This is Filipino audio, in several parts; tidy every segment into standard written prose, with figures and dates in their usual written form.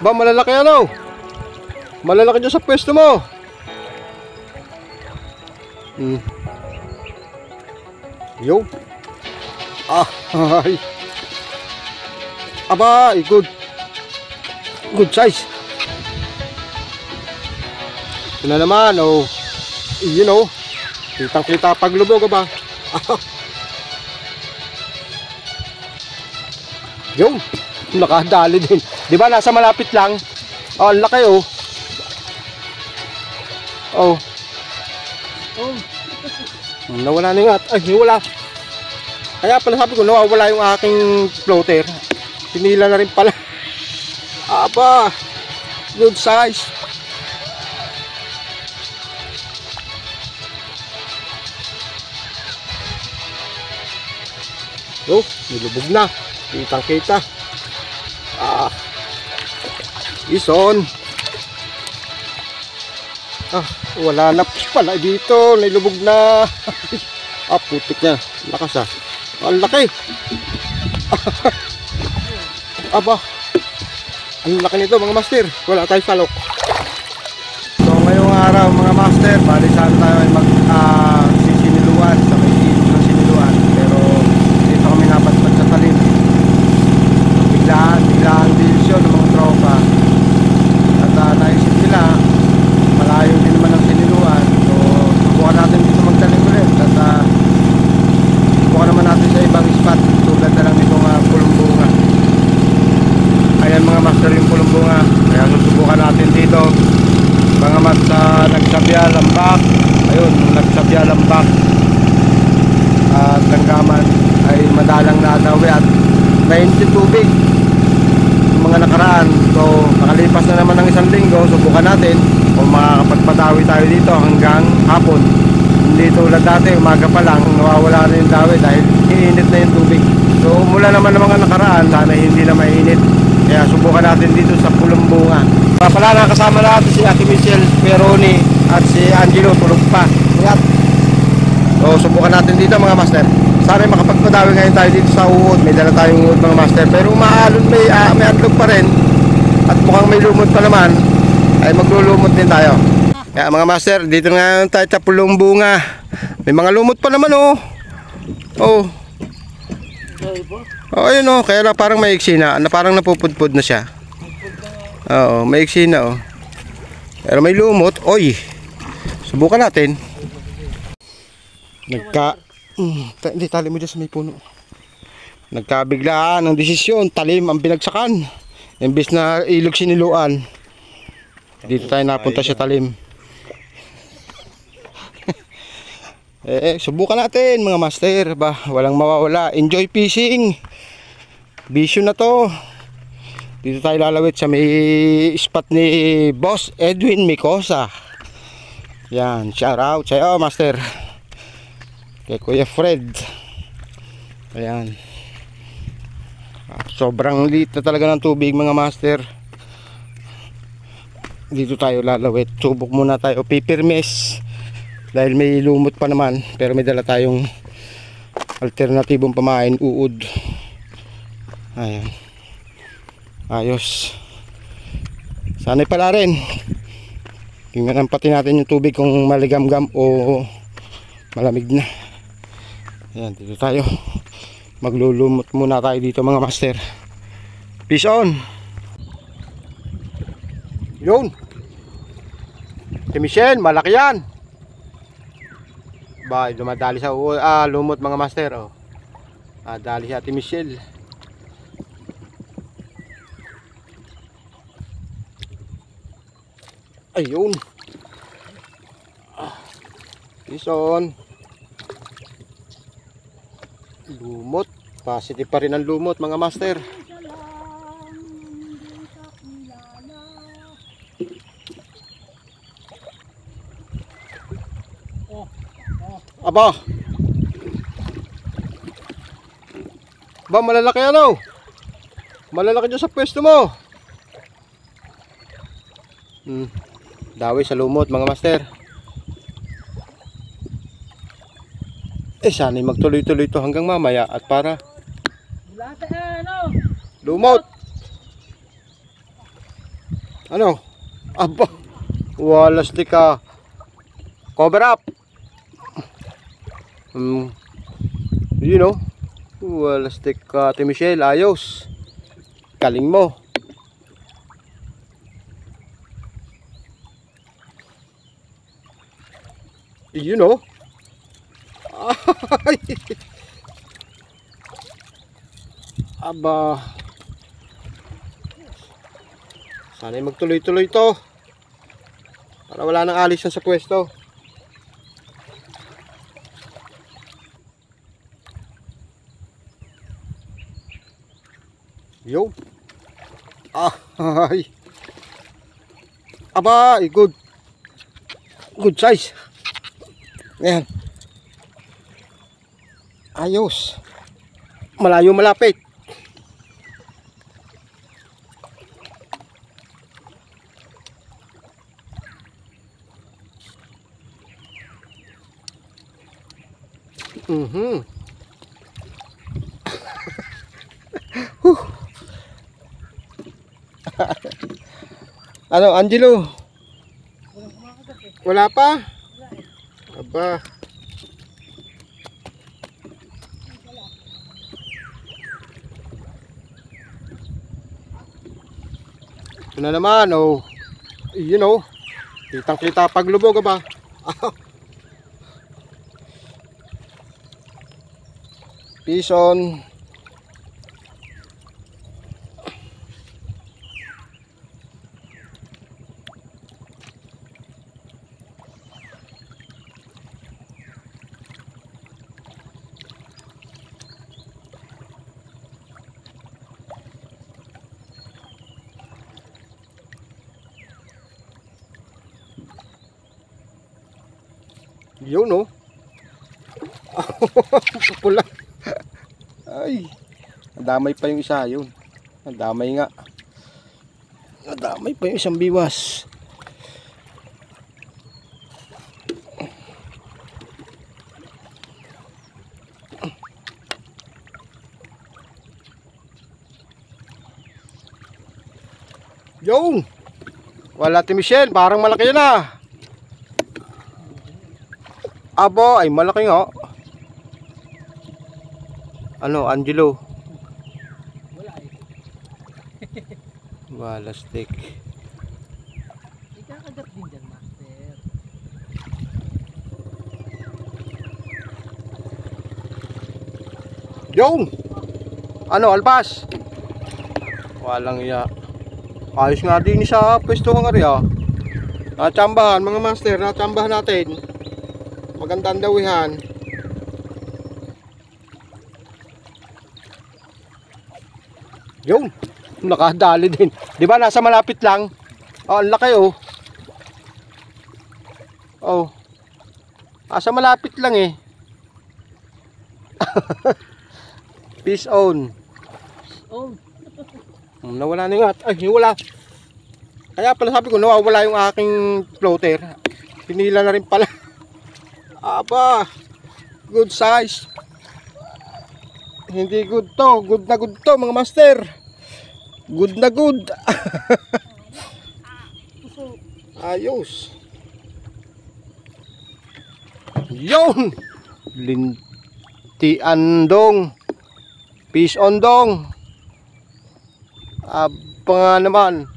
Ba, malalaki ano? Malalaki dyan sa pwesto mo. Yo. Ay. Aba, good. Good size. Ito na naman, oh. You know, kitang-kita paglubog ba? Yo, nakadali din. Di ba nasa malapit lang? Oh, ang laki oh. Oh. Oh. Nawala na nga. Ay, wala. Kaya pala sabi ko, nawawala yung aking floater. Sinila na rin pala. Aba, good size. Oh, nilubog na. Kitang-kita. Ison. Wala na pala dito. Nilubog na. Putik na. Lakas ah. Ang laki. Aba. Ang laki nito mga master. Wala tayong salok. So ngayong araw mga master, bali saan tayo ay sisiniluan sa may ilog ng siniluan. Pero dito kami napadpad sa talim. Biglaan desisyon ng mga tropa. At naisip nila, malayo din naman ang siniluan. So subukan natin dito magtalim ulit. At subukan naman natin sa ibang spot. Tulad na lang itong pulumbunga. Ayan mga master yung pulumbunga. Kaya susubukan natin dito. Mga mas nagsabya lambak. Ayun, nagsabya lambak at langgaman ay madalang nanawi at mainit tubig yung mga nakaraan. So nakalipas na naman ng isang linggo, subukan natin kung makakapagpadawi tayo dito hanggang hapon. Hindi tulad dati, umaga pa lang nawawala na yung dawi dahil iinit na yung tubig. So mula naman ng mga nakaraan, sana hindi na mainit. Kaya subukan natin dito sa pulumbunga. Pala nakasama natin si Ate Michelle Peroni at si Angelo tulog pa. So subukan natin dito mga master. Sana makapagpadawi ngayon tayo dito sa uod. May dala tayong uod mga master. Pero umaalon, may andlog pa rin. At mukhang may lumot pa naman. Ay maglulumot din tayo. Kaya mga master, dito nga tayo sa pulumbunga. May mga lumot pa naman oh. Oh. Oh, ayun oh, kaya na parang maiksi na, parang napupudpud na siya. Oo, maiksi na oh. Pero may lumot, oy. Subukan natin. Hindi, tali mo dyan sa may puno. Nagkabiglaan ng desisyon, talim ang binagsakan. Imbis na ilog siniluan. Dito tayo napunta sa talim. Subukan natin mga master ba, walang mawawala. Enjoy fishing. Bisyo na to. Dito tayo lalawit sa may spot ni Boss Edwin Micosa. Yan, shout out sa'yo master. Kay Kuya Fred. Ayan. Sobrang liit na talaga ng tubig mga master. Dito tayo lalawit. Subok muna tayo pipirmes. Dahil may lumot pa naman, pero may dala tayong alternatibong pamain, uod. Ayan. Ayos. Sana'y pala rin. Tingnan pati natin yung tubig kung maligamgam o malamig na. Ayan, dito tayo. Maglulumot muna tayo dito mga master. Peace on. Yun. Si Michelle, malaki yan. Ba, dumadali sa lumot mga master oh. Dali si Ate Michelle. Ayun. Ison. Lumot. Positive pa rin ang lumot mga master. Aba. Ba, malalaki ano? Malalaki dyan sa pwesto mo. Dawi sa lumot mga master. Sana'y magtuloy-tuloy to hanggang mamaya at para lumot. Ano? Aba, walas di ka. Cover up. You know, walas di ka, Ate Michelle, ayos. Galing mo. You know. Aba. Sana'y magtuloy-tuloy to. Para wala nang alis yan sa pwesto. Yo. Ay. Aba, good. Good size. Ayan. Ayos. Malayo malapit. Ano, Angelo? Wala pa? Aba. Ito na naman, oh. You know, kitang kita paglubog, ba? Pison. Yun, no? Pula. Ay, nadamay pa yung isa yun. Nadamay nga. Nadamay pa yung isang biwas. Yun! Wala, Ate Michelle, parang malaki yun ah. Abo, ay malaki nga. Ano, Angelo? Wala eh. Wala stick. Ikakagat din dyan, master. Yung! Ano, alpas? Walang iya. Ayos nga din sa pwesto ng area. Natsambahan, mga master, natsambahan natin. Magandang dawihan. Yung! Nakadali din. Di ba nasa malapit lang? Oh, ang laki oh. Oh. Nasa malapit lang eh. Peace on. Oh, Nawala na yung ay, wala. Kaya pala sabi ko nawawala yung aking floater. Pinila na rin pala. Aba, good size. Hindi good to. Good na good to mga master. Good na good. Ayos. Yun. Lintian dong. Peace on dong. Nga naman.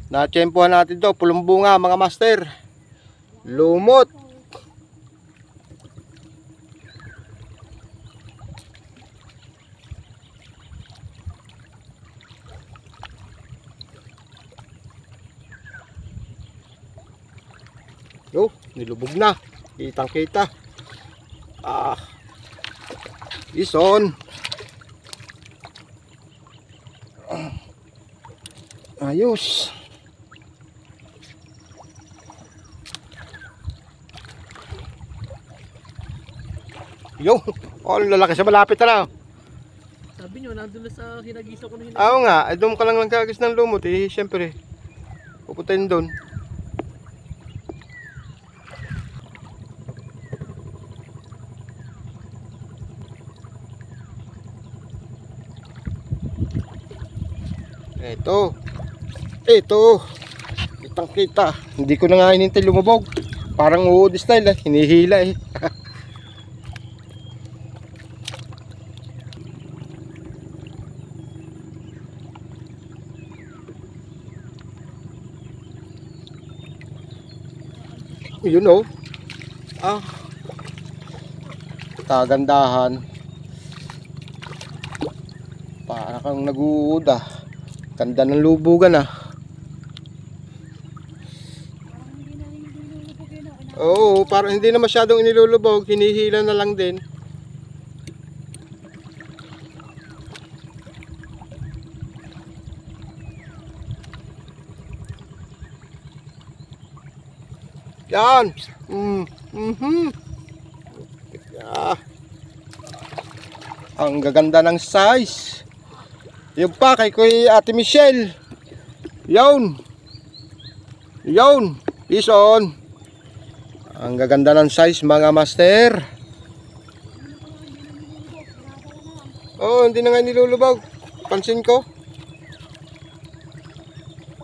Natsyempohan natin to. Pulong bunga mga master. Lumot. Yo, nilubog na. Kitang kita. Ison. Ayos. Yo, lalaki sa malapit na. sabi nyo, nandun na sa hinagisa ko na hinagisa. Oo nga, doon ka lang kagis ng lumot eh, syempre. Pupuntahin doon. Ito. Kitang kita. Hindi ko na nga hinintay lumubog. Parang uod style eh. Hinihila eh. Yun oh. Ah. Kagandahan. Para kang nag-uud ah. Ganda ng lubugan ah. Oo, parang hindi na masyadong inilulubog, hinihila na lang din. Yan. Yeah. Ang gaganda ng size. Yung pa kay Ate Michelle. Yun. Yun. Ison. Ang gaganda ng size mga master. Oh, hindi na nga nilulubog. Pansin ko.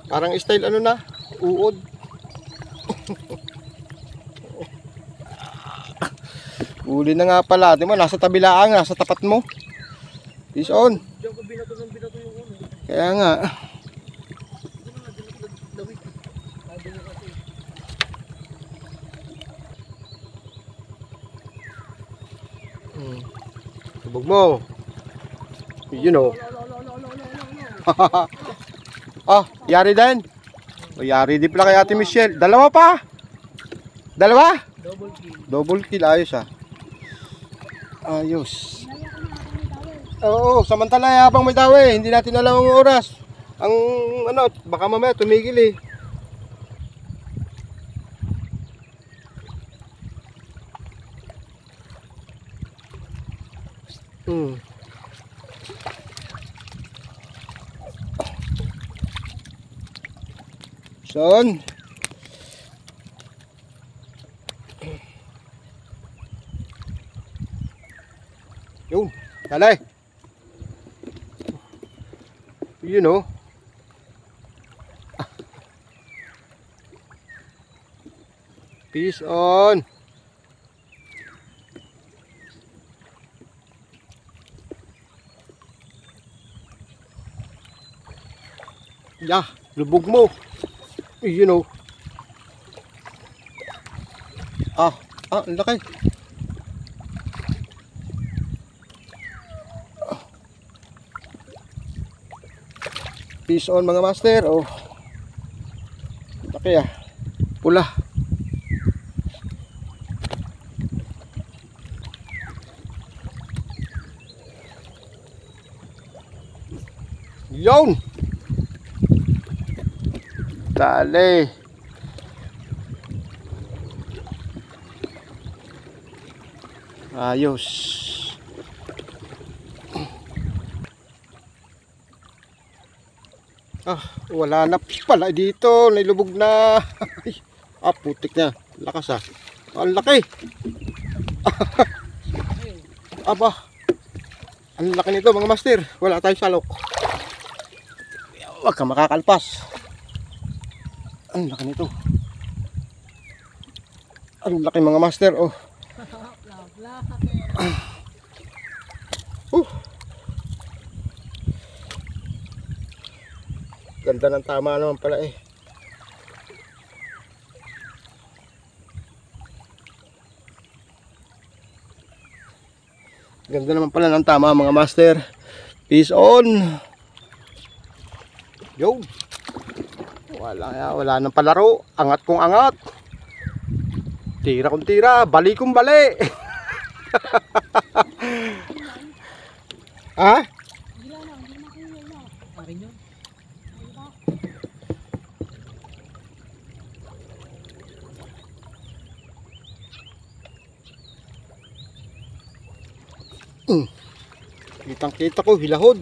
Parang style ano na, uod. Uli na nga pala, di mo nasa tabilaan, nasa tapat mo. Is on. Diyan ko binato ng binato yung uno. Kaya nga. Subog mo. You know. Ah, yari din. O, yari din pala kay Ate Michelle. Dalawa pa. Dalawa? Double kill. Double kill, ayos ah. Ayos. Oo, samantala habang may dawe, hindi natin alam ang oras. Ang ano, baka mamaya tumigil eh. Son. Yun, talay. You know. Peace on. Yeah, lubog mo. You know. Ang laki. Peace on mga master. Oh. Laki ah. Pula. Yun. Dali. Ayos. Wala na pala dito. Nailubog na. Putik na. Lakas ah. Ang laki. Aba. Ang laki nito mga master. Wala tayong salok. Huwag ka makakalpas. Ang laki nito. Ang laki mga master. Oh. Ganda ng tama naman pala eh. Ganda naman pala ng tama mga master. Peace on. Yo. Wala nang palaro. Angat kong angat. Tira kong tira. Bali kong bali. Ha? Akin yun. Kitang kita ko, hilahod.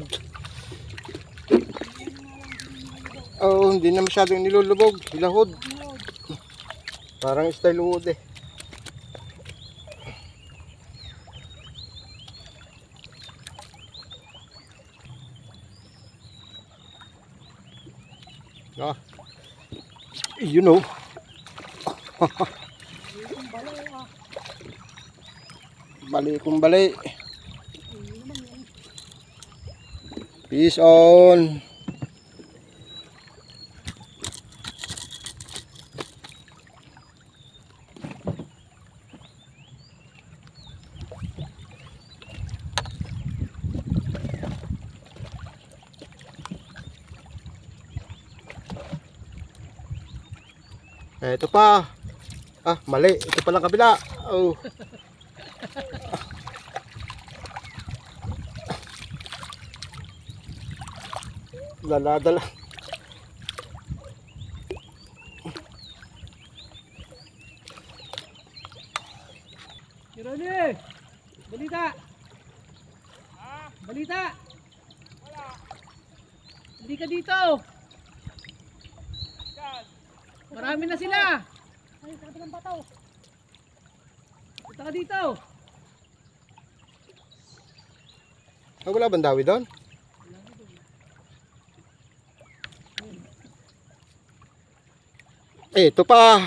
Oh, hindi na masyadong nilulubog. Hilahod. Parang style uod eh. You know. Bali kung bali. Peace on. Ito pa. Ah, mali. Ito palang kabila. Oh. Dala-dala. Ronnie! Balita! Balita! Hindi ka dito! Marami na sila! Ay, sabi ng bato! Punta ka dito! Ah, wala bang dawi doon? Eh, ito pa.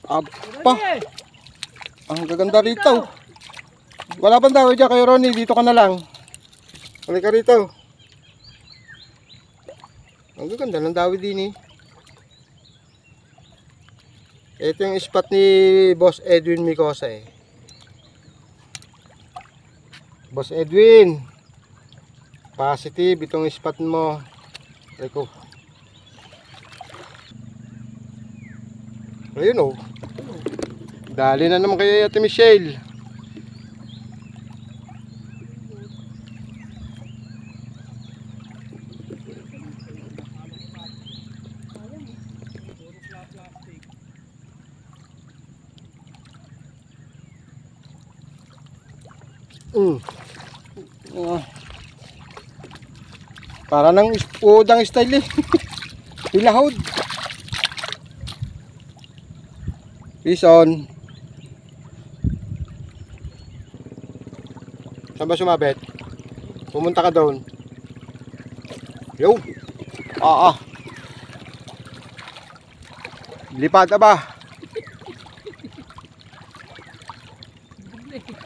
Pa. Ronnie! Ang gaganda rito. Wala bang dawi dyan kayo, Ronnie? Dito ka na lang. Halika rito. Ang gaganda ng dawi din eh. Ito yung spot ni Boss Edwin Micosa eh. Boss Edwin, positive itong spot mo. Eko. Ayun oh. Dali na naman kay Ate Michelle. Para ng udang style eh. Hilahod. Peace on. Saan ba sumabit? Pumunta ka doon. Yo. Lipad ba?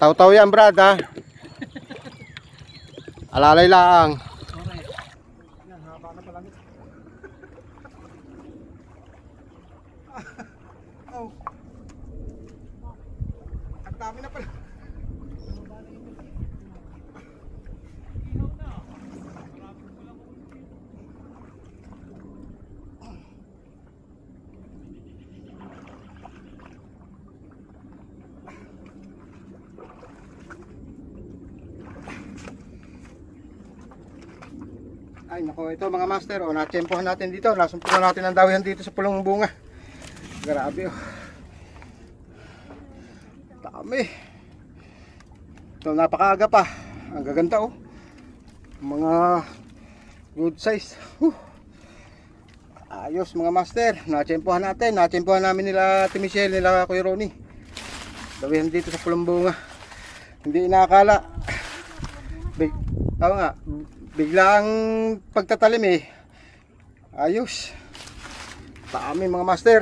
Taw-taw yan, brad ha. Alalay lang. Okay. Yan, haba na pala nito. Oh. Ang dami na pala. Ay nako, ito mga master, oh, natsempohan natin dito, nasumpulan natin ang dawihan dito sa pulong bunga. Grabe oh. Dami. Ito napakaaga pa. Ang gaganda oh. Mga good size. Ayos mga master, natsempohan natin, natsempohan namin nila Ate Michelle, nila Kuya Ronnie. Dawihan dito sa pulong bunga. Hindi inakala. Tama nga. Biglang pagtatalim eh. Ayos. Dami mga master.